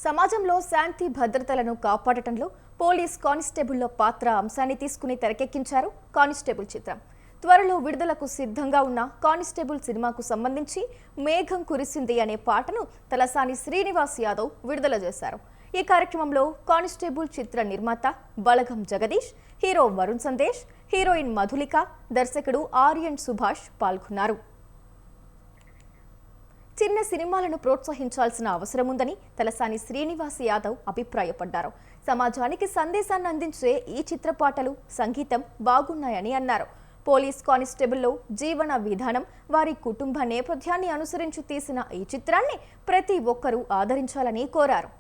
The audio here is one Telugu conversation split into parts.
సమాజంలో శాంతి భద్రతలను కాపాడటంలో పోలీస్ కానిస్టేబుల్లో పాత్ర అంశాన్ని తీసుకుని తెరకెక్కించారు కానిస్టేబుల్ చిత్రం. త్వరలో విడుదలకు సిద్ధంగా ఉన్న కానిస్టేబుల్ సినిమాకు సంబంధించి మేఘం కురిసింది అనే పాటను తలసాని శ్రీనివాస్ యాదవ్ విడుదల చేశారు. ఈ కార్యక్రమంలో కానిస్టేబుల్ చిత్ర నిర్మాత బలగం జగదీష్, హీరో వరుణ్ సందేశ్, హీరోయిన్ మధులిక, దర్శకుడు ఆర్యన్ సుభాష్ పాల్గొన్నారు. చిన్న సినిమాలను ప్రోత్సహించాల్సిన అవసరం ఉందని తలసాని శ్రీనివాస్ యాదవ్ అభిప్రాయపడ్డారు. సమాజానికి సందేశాన్ని అందించే ఈ చిత్రపాటలు, సంగీతం బాగున్నాయని అన్నారు. పోలీస్ కానిస్టేబుల్లో జీవన విధానం, వారి కుటుంబ నేపథ్యాన్ని అనుసరించి తీసిన ఈ చిత్రాన్ని ప్రతి ఒక్కరూ ఆదరించాలని కోరారు.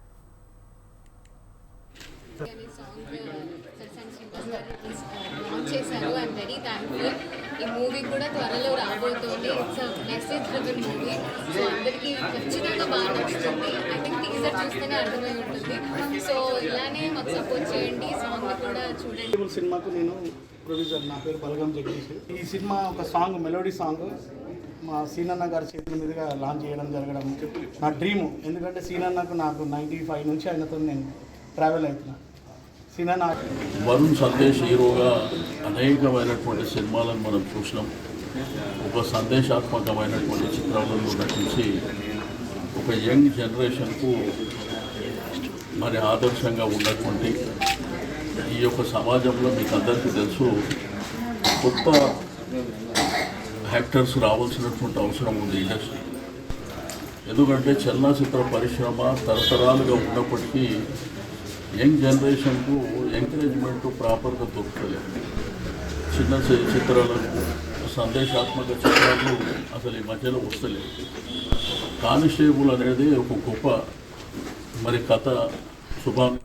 ఈ మూవీ కూడా త్వరలో రాబోతుంది. It's message driven movie. So అందరికీ ఖచ్చితంగా బాగా నచ్చుతుంది. ఐ థింక్ టీజర్ చూస్తేనే అర్థమై ఉంటుంది. సో ఇలానే మాకు సపోర్ట్ చేయండి. సాంగ్ కూడా చూడండి. సినిమాకు నేను ప్రొడ్యూసర్, నా పేరు బలగం జగదీష్. ఈ సినిమా ఒక సాంగ్, మెలోడీ సాంగ్ మా సీనన్న గారి చేతుల మీదుగా లాంచ్ చేయడం జరగడం నా డ్రీము. ఎందుకంటే సీనన్నకు నాకు 95 నుంచి ఆయనతో నేను ట్రావెల్ అవుతున్నా. వరుణ్ సందేశ్ హీరోగా అనేకమైనటువంటి సినిమాలను మనం చూసినాం. ఒక సందేశాత్మకమైనటువంటి చిత్రాలను నటించి ఒక యంగ్ జనరేషన్కు మరి ఆదర్శంగా ఉన్నటువంటి ఈ యొక్క సమాజంలో మీకు అందరికీ తెలుసు, కొత్త యాక్టర్స్ రావాల్సినటువంటి అవసరం ఉంది ఇండస్ట్రీ. ఎందుకంటే చలనచిత్ర పరిశ్రమ తరతరాలుగా ఉన్నప్పటికీ యంగ్ జనరేషన్కు ఎంకరేజ్మెంట్ ప్రాపర్గా దొరుకుతలేదు. చిన్న చిత్రాలకు, సందేశాత్మక చిత్రాలు అసలు ఈ మధ్యలో వస్తలేదు. కానిస్టేబుల్ అనేది ఒక గొప్ప మరి కథ శుభాన్ని